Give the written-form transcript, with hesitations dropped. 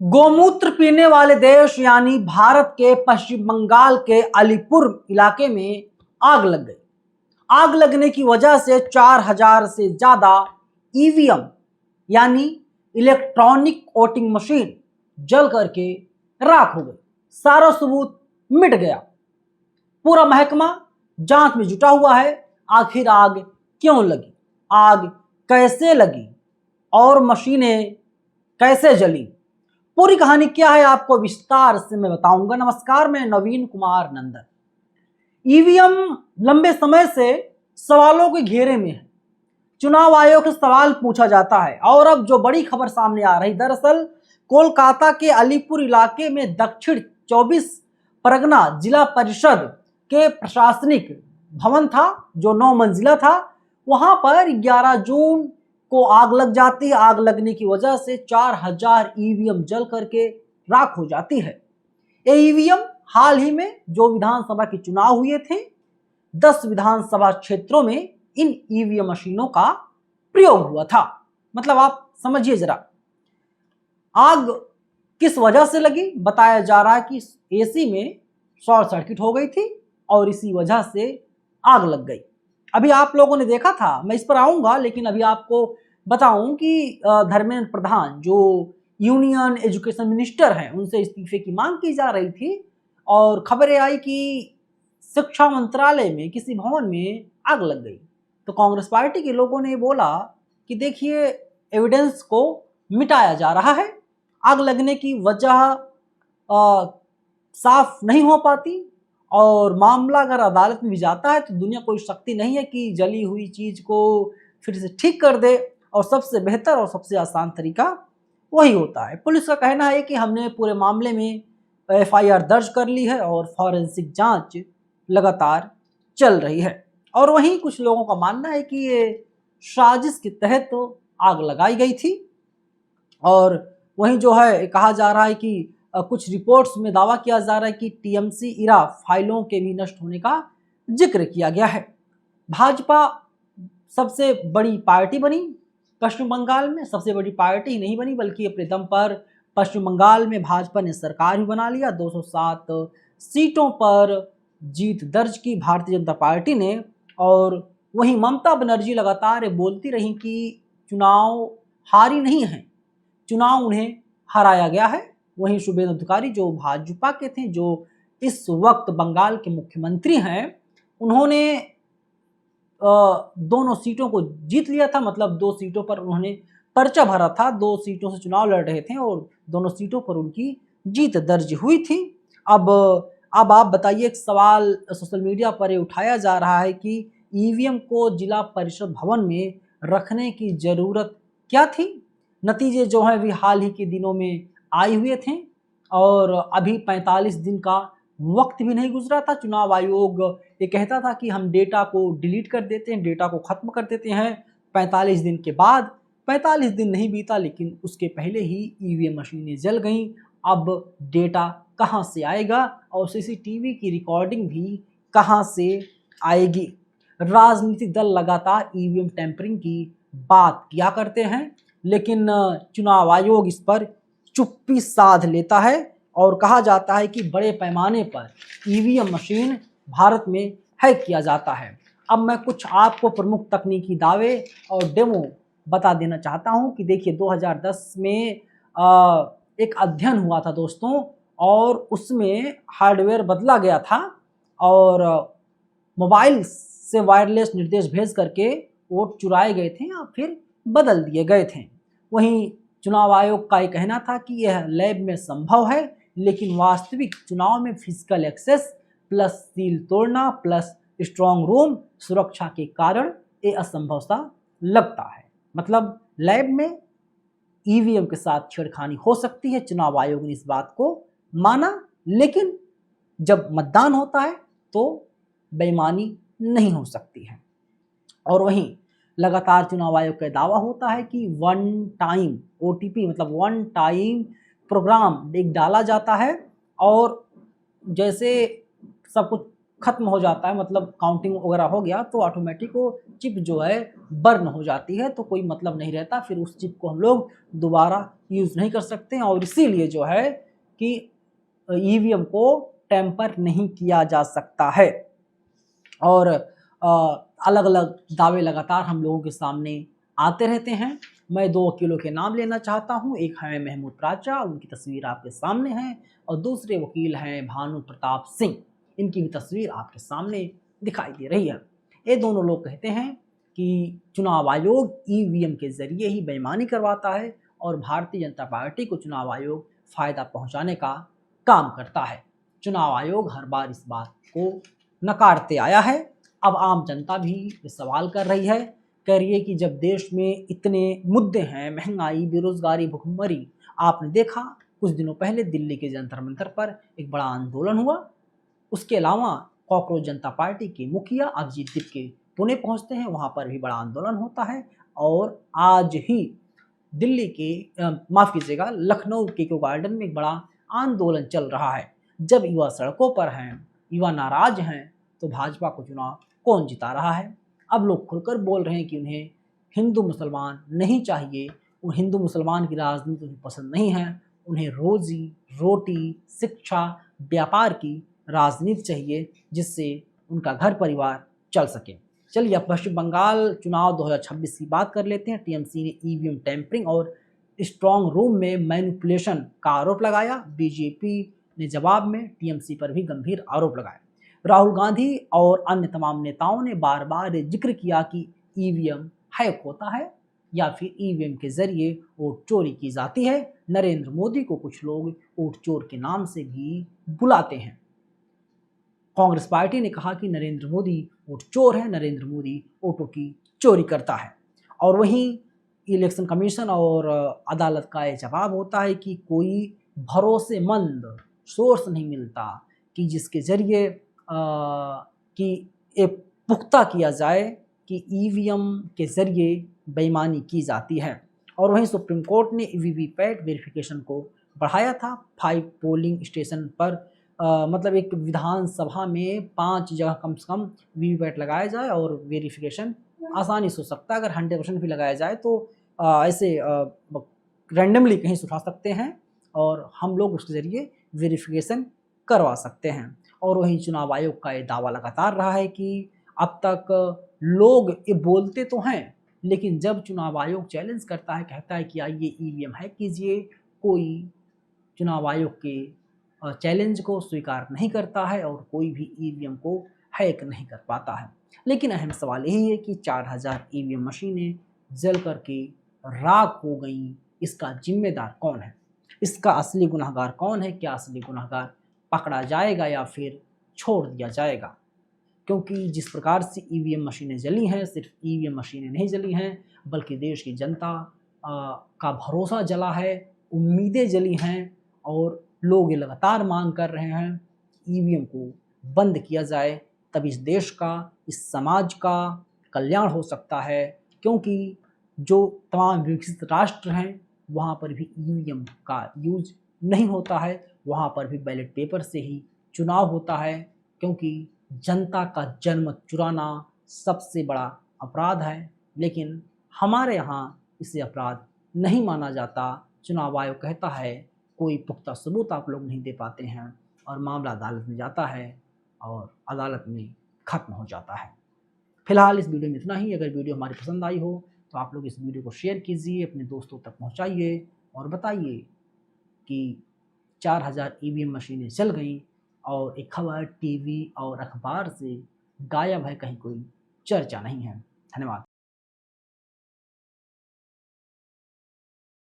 गोमूत्र पीने वाले देश यानी भारत के पश्चिम बंगाल के अलीपुर इलाके में आग लग गई। आग लगने की वजह से 4000 से ज्यादा ईवीएम यानी इलेक्ट्रॉनिक वोटिंग मशीन जल करके राख हो गई। सारा सबूत मिट गया। पूरा महकमा जांच में जुटा हुआ है। आखिर आग क्यों लगी, आग कैसे लगी और मशीनें कैसे जली, पूरी कहानी क्या है आपको विस्तार से मैं बताऊंगा। नमस्कार, मैं नवीन कुमार नंदन। ईवीएम लंबे समय से सवालों के घेरे में है। चुनाव आयोग से सवाल पूछा जाता है और अब जो बड़ी खबर सामने आ रही, दरअसल कोलकाता के अलीपुर इलाके में दक्षिण 24 परगना जिला परिषद के प्रशासनिक भवन था जो 9 मंजिला था। वहां पर 11 जून को आग लग जाती है। आग लगने की वजह से 4000 ईवीएम जल करके राख हो जाती है। ये ईवीएम हाल ही में जो विधानसभा के चुनाव हुए थे, 10 विधानसभा क्षेत्रों में इन ईवीएम मशीनों का प्रयोग हुआ था। मतलब आप समझिए जरा, आग किस वजह से लगी। बताया जा रहा है कि एसी में शॉर्ट सर्किट हो गई थी और इसी वजह से आग लग गई। अभी आप लोगों ने देखा था, मैं इस पर आऊंगा, लेकिन अभी आपको बताऊं कि धर्मेंद्र प्रधान जो यूनियन एजुकेशन मिनिस्टर हैं, उनसे इस्तीफे की मांग की जा रही थी और खबरें आई कि शिक्षा मंत्रालय में किसी भवन में आग लग गई। तो कांग्रेस पार्टी के लोगों ने बोला कि देखिए, एविडेंस को मिटाया जा रहा है। आग लगने की वजह साफ नहीं हो पाती और मामला अगर अदालत में भी जाता है तो दुनिया कोई शक्ति नहीं है कि जली हुई चीज को फिर से ठीक कर दे। और सबसे बेहतर और सबसे आसान तरीका वही होता है। पुलिस का कहना है कि हमने पूरे मामले में एफआईआर दर्ज कर ली है और फॉरेंसिक जांच लगातार चल रही है। और वहीं कुछ लोगों का मानना है कि ये साजिश के तहत तो आग लगाई गई थी। और वहीं जो है कहा जा रहा है कि कुछ रिपोर्ट्स में दावा किया जा रहा है कि टीएमसी इरा फाइलों के भी नष्ट होने का जिक्र किया गया है। भाजपा सबसे बड़ी पार्टी बनी पश्चिम बंगाल में। सबसे बड़ी पार्टी ही नहीं बनी बल्कि अपने दम पर पश्चिम बंगाल में भाजपा ने सरकार भी बना लिया। 207 सीटों पर जीत दर्ज की भारतीय जनता पार्टी ने। और वहीं ममता बनर्जी लगातार बोलती रही कि चुनाव हारी नहीं है, चुनाव उन्हें हराया गया है। वहीं शुभेंदु अधिकारी जो भाजपा के थे, जो इस वक्त बंगाल के मुख्यमंत्री हैं, उन्होंने दोनों सीटों को जीत लिया था। मतलब 2 सीटों पर उन्होंने पर्चा भरा था, 2 सीटों से चुनाव लड़ रहे थे और दोनों सीटों पर उनकी जीत दर्ज हुई थी। अब आप बताइए, एक सवाल सोशल मीडिया पर ये उठाया जा रहा है कि ईवीएम को जिला परिषद भवन में रखने की जरूरत क्या थी। नतीजे जो हैं वे हाल ही के दिनों में आए हुए थे और अभी 45 दिन का वक्त भी नहीं गुजरा था। चुनाव आयोग ये कहता था कि हम डेटा को डिलीट कर देते हैं, डेटा को खत्म कर देते हैं 45 दिन के बाद। 45 दिन नहीं बीता लेकिन उसके पहले ही ईवीएम मशीनें जल गईं। अब डेटा कहां से आएगा और सीसीटीवी की रिकॉर्डिंग भी कहां से आएगी। राजनीतिक दल लगातार ईवीएम टैंपरिंग की बात किया करते हैं, लेकिन चुनाव आयोग इस पर चुप्पी साध लेता है और कहा जाता है कि बड़े पैमाने पर ईवीएम मशीन भारत में हैक किया जाता है। अब मैं कुछ आपको प्रमुख तकनीकी दावे और डेमो बता देना चाहता हूं कि देखिए, 2010 में एक अध्ययन हुआ था दोस्तों, और उसमें हार्डवेयर बदला गया था और मोबाइल से वायरलेस निर्देश भेज करके वोट चुराए गए थे या फिर बदल दिए गए थे। वहीं चुनाव आयोग का ये कहना था कि यह लैब में संभव है, लेकिन वास्तविक चुनाव में फिजिकल एक्सेस प्लस सील तोड़ना प्लस स्ट्रॉन्ग रूम सुरक्षा के कारण ये असंभव सा लगता है। मतलब लैब में ईवीएम के साथ छेड़खानी हो सकती है। चुनाव आयोग ने इस बात को माना, लेकिन जब मतदान होता है तो बेईमानी नहीं हो सकती है। और वहीं लगातार चुनाव आयोग का दावा होता है कि वन टाइम ओटीपी मतलब वन टाइम प्रोग्राम एक डाला जाता है और जैसे सब कुछ खत्म हो जाता है, मतलब काउंटिंग वगैरह हो गया तो ऑटोमेटिक वो चिप जो है बर्न हो जाती है, तो कोई मतलब नहीं रहता, फिर उस चिप को हम लोग दोबारा यूज़ नहीं कर सकते हैं। और इसीलिए जो है कि ईवीएम को टेम्पर नहीं किया जा सकता है। और अलग अलग दावे लगातार हम लोगों के सामने आते रहते हैं। मैं 2 वकीलों के नाम लेना चाहता हूं, एक है महमूद प्राचा, उनकी तस्वीर आपके सामने है, और दूसरे वकील हैं भानु प्रताप सिंह, इनकी भी तस्वीर आपके सामने दिखाई दे रही है। ये दोनों लोग कहते हैं कि चुनाव आयोग ईवीएम के जरिए ही बेईमानी करवाता है और भारतीय जनता पार्टी को चुनाव आयोग फ़ायदा पहुंचाने का काम करता है। चुनाव आयोग हर बार इस बात को नकारते आया है। अब आम जनता भी ये सवाल कर रही है, कह रही है कि जब देश में इतने मुद्दे हैं, महंगाई, बेरोजगारी, भुखमरी, आपने देखा कुछ दिनों पहले दिल्ली के जंतर मंतर पर एक बड़ा आंदोलन हुआ। उसके अलावा कॉकरोच जनता पार्टी के मुखिया अभिजीत दीप पुणे पहुंचते हैं, वहां पर भी बड़ा आंदोलन होता है। और आज ही दिल्ली के माफ़ कीजिएगा, लखनऊ के गार्डन में एक बड़ा आंदोलन चल रहा है। जब युवा सड़कों पर हैं, युवा नाराज हैं, तो भाजपा को चुनाव कौन जिता रहा है? अब लोग खुलकर बोल रहे हैं कि उन्हें हिंदू मुसलमान नहीं चाहिए, वो हिंदू मुसलमान की राजनीति उन्हें पसंद नहीं है, उन्हें रोजी रोटी, शिक्षा, व्यापार की राजनीति चाहिए जिससे उनका घर परिवार चल सके। चलिए अब पश्चिम बंगाल चुनाव 2026 की बात कर लेते हैं। टीएमसी ने ईवीएम टैंपरिंग और स्ट्रांग रूम में मैनिपुलेशन का आरोप लगाया। बीजेपी ने जवाब में टीएमसी पर भी गंभीर आरोप लगाए। राहुल गांधी और अन्य तमाम नेताओं ने बार बार जिक्र किया कि ईवीएम हैक होता है या फिर ईवीएम के जरिए वोट चोरी की जाती है। नरेंद्र मोदी को कुछ लोग वोट चोर के नाम से भी बुलाते हैं। कांग्रेस पार्टी ने कहा कि नरेंद्र मोदी वोट चोर है, नरेंद्र मोदी वोटों की चोरी करता है। और वहीं इलेक्शन कमीशन और अदालत का ये जवाब होता है कि कोई भरोसेमंद सोर्स नहीं मिलता कि जिसके जरिए कि ये पुख्ता किया जाए कि ईवीएम के जरिए बेईमानी की जाती है। और वहीं सुप्रीम कोर्ट ने वीवीपैट वेरिफिकेशन को बढ़ाया था। 5 पोलिंग स्टेशन पर मतलब एक विधानसभा में 5 जगह कम से कम वीवीपैट लगाया जाए और वेरिफिकेशन आसानी से हो सकता है। अगर 100% भी लगाया जाए तो ऐसे रैंडमली कहीं से उठा सकते हैं और हम लोग उसके ज़रिए वेरिफिकेशन करवा सकते हैं। और वहीं चुनाव आयोग का ये दावा लगातार रहा है कि अब तक लोग ये बोलते तो हैं, लेकिन जब चुनाव आयोग चैलेंज करता है, कहता है कि आइए ईवीएम हैक कीजिए, कोई चुनाव आयोग के चैलेंज को स्वीकार नहीं करता है और कोई भी ईवीएम को हैक नहीं कर पाता है। लेकिन अहम सवाल यही है कि 4000 ईवीएम मशीनें जल करके राख हो गई, इसका जिम्मेदार कौन है? इसका असली गुनहगार कौन है? क्या असली गुनहगार पकड़ा जाएगा या फिर छोड़ दिया जाएगा? क्योंकि जिस प्रकार से ईवीएम मशीनें जली हैं, सिर्फ ईवीएम मशीनें नहीं जली हैं, बल्कि देश की जनता का भरोसा जला है, उम्मीदें जली हैं और लोग ये लगातार मांग कर रहे हैं कि ईवीएम को बंद किया जाए, तभी इस देश का, इस समाज का कल्याण हो सकता है। क्योंकि जो तमाम विकसित राष्ट्र हैं वहाँ पर भी ईवीएम का यूज नहीं होता है, वहाँ पर भी बैलेट पेपर से ही चुनाव होता है, क्योंकि जनता का जनमत चुराना सबसे बड़ा अपराध है। लेकिन हमारे यहाँ इसे अपराध नहीं माना जाता। चुनाव आयोग कहता है कोई पुख्ता सबूत आप लोग नहीं दे पाते हैं और मामला अदालत में जाता है और अदालत में ख़त्म हो जाता है। फिलहाल इस वीडियो में इतना ही। अगर वीडियो हमारी पसंद आई हो तो आप लोग इस वीडियो को शेयर कीजिए, अपने दोस्तों तक पहुंचाइए और बताइए कि 4000 ईवीएम मशीनें जल गई और एक खबर टीवी और अखबार से गायब है, कहीं कोई चर्चा नहीं है। धन्यवाद।